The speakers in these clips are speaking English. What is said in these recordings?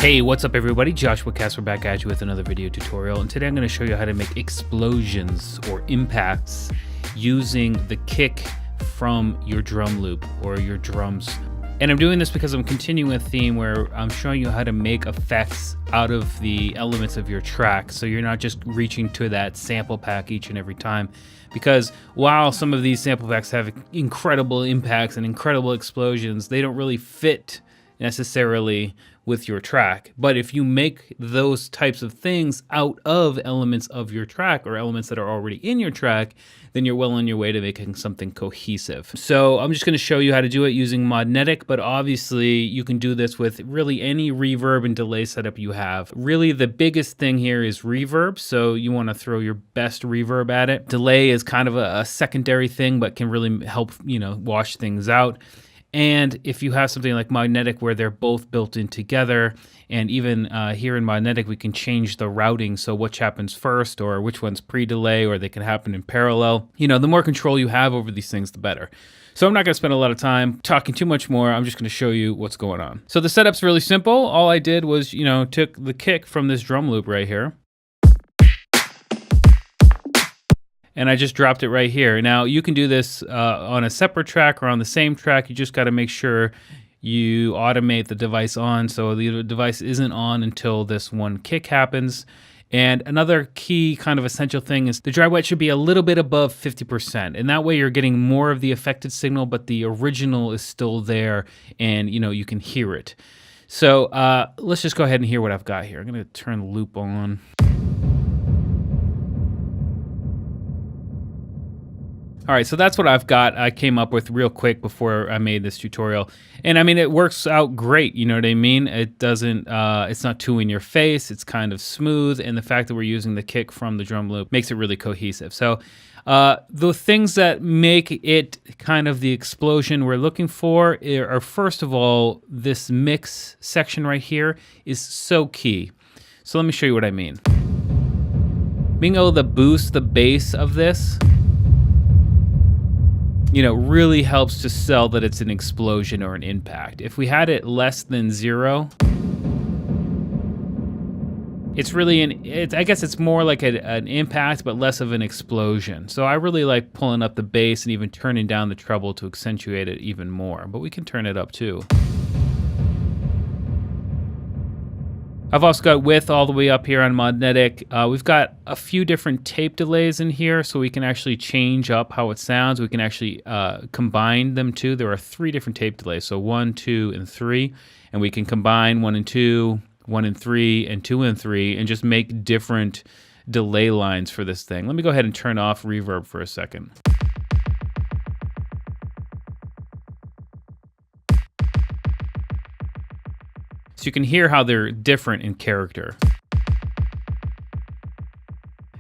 Hey, what's up everybody? Joshua Casper back at you with another video tutorial, and today I'm going to show you how to make explosions or impacts using the kick from your drum loop or your drums. And I'm doing this because I'm continuing a theme where I'm showing you how to make effects out of the elements of your track, so you're not just reaching to that sample pack each and every time. Because while some of these sample packs have incredible impacts and incredible explosions, they don't really fit necessarily with your track. But if you make those types of things out of elements of your track or elements that are already in your track, then you're well on your way to making something cohesive. So I'm just going to show you how to do it using Modnetic, but obviously you can do this with really any reverb and delay setup you have. Really the biggest thing here is reverb, so you want to throw your best reverb at it. Delay is kind of a secondary thing, but can really help, wash things out. And if you have something like Modnetic where they're both built in together, and even here in Modnetic we can change the routing, so which happens first or which one's pre-delay, or they can happen in parallel. The more control you have over these things, the better. So I'm not going to spend a lot of time talking too much more. I'm just going to show you what's going on. So the setup's really simple. All I did was, took the kick from this drum loop right here, and I just dropped it right here. Now you can do this on a separate track or on the same track. You just got to make sure you automate the device on, so the device isn't on until this one kick happens. And another key kind of essential thing is the dry wet should be a little bit above 50%, and that way you're getting more of the affected signal, but the original is still there, and you can hear it. So let's just go ahead and hear what I've got here. I'm gonna turn the loop on. All right, so that's what I've got. I came up with real quick before I made this tutorial. And I mean, it works out great, you know what I mean? It doesn't, it's not too in your face, it's kind of smooth, and the fact that we're using the kick from the drum loop makes it really cohesive. So the things that make it kind of the explosion we're looking for are, first of all, this mix section right here is so key. So let me show you what I mean. Being able to boost the bass of this, really helps to sell that it's an explosion or an impact. If we had it less than 0, it's really I guess it's more like an impact, but less of an explosion. So I really like pulling up the bass and even turning down the treble to accentuate it even more, but we can turn it up too. I've also got width all the way up here on Modnetic. We've got a few different tape delays in here, so we can actually change up how it sounds. We can actually combine them too. There are 3 different tape delays, so 1, 2, and 3. And we can combine 1 and 2, 1 and 3, and 2 and 3, and just make different delay lines for this thing. Let me go ahead and turn off reverb for a second. So you can hear how they're different in character.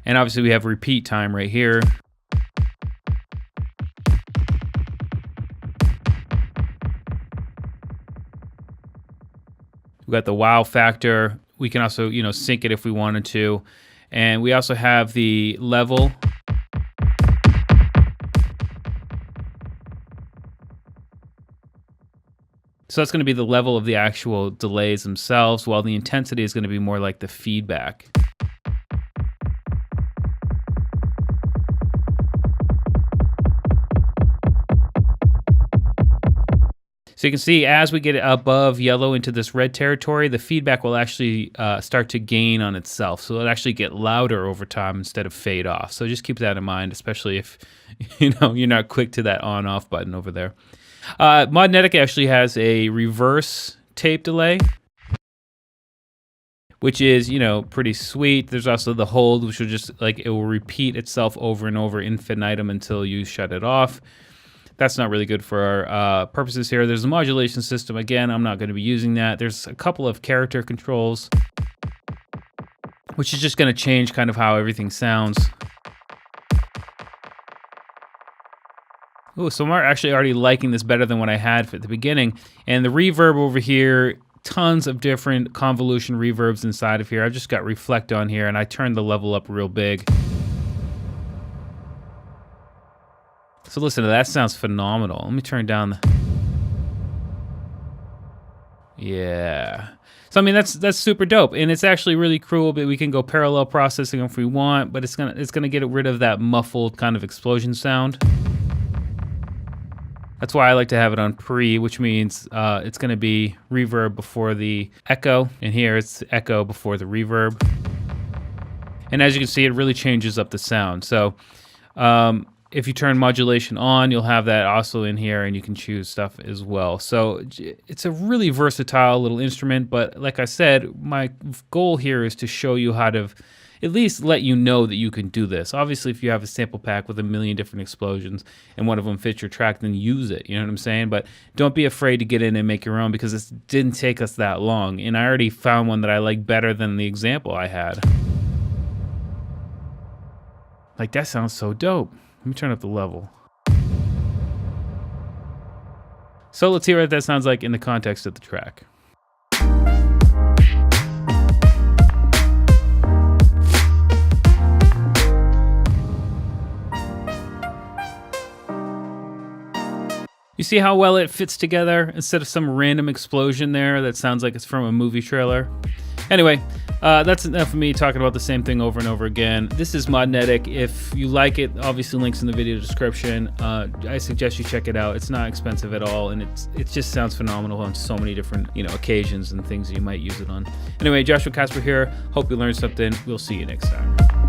And obviously we have repeat time right here. We've got the wow factor. We can also, sync it if we wanted to. And we also have the level. So that's going to be the level of the actual delays themselves, while the intensity is going to be more like the feedback. So you can see as we get above yellow into this red territory, the feedback will actually start to gain on itself. So it'll actually get louder over time instead of fade off. So just keep that in mind, especially if you're not quick to that on-off button over there. Modnetic actually has a reverse tape delay, which is, pretty sweet. There's also the hold, which will just, it will repeat itself over and over infinitum until you shut it off. That's not really good for our purposes here. There's a modulation system. Again, I'm not going to be using that. There's a couple of character controls, which is just going to change kind of how everything sounds. Oh, so I'm actually already liking this better than what I had at the beginning. And the reverb over here, tons of different convolution reverbs inside of here. I've just got reflect on here, and I turned the level up real big. So listen to that, sounds phenomenal. Let me turn down the... Yeah. So I mean that's super dope, and it's actually really cool. But we can go parallel processing if we want, but it's gonna get rid of that muffled kind of explosion sound. That's why I like to have it on pre, which means it's gonna be reverb before the echo, and here it's echo before the reverb. And as you can see, it really changes up the sound. So if you turn modulation on, you'll have that also in here, and you can choose stuff as well. So it's a really versatile little instrument, but like I said, my goal here is to show you how to at least let you know that you can do this. Obviously, if you have a sample pack with a million different explosions and one of them fits your track, then use it, you know what I'm saying? But don't be afraid to get in and make your own, because it didn't take us that long, and I already found one that I like better than the example I had. Like, that sounds so dope. Let me turn up the level. So let's hear what that sounds like in the context of the track. You see how well it fits together instead of some random explosion there that sounds like it's from a movie trailer? Anyway, that's enough of me talking about the same thing over and over again. This is Modnetic. If you like it, obviously links in the video description. I suggest you check it out. It's not expensive at all, and it just sounds phenomenal on so many different occasions and things that you might use it on. Anyway, Joshua Casper here. Hope you learned something. We'll see you next time.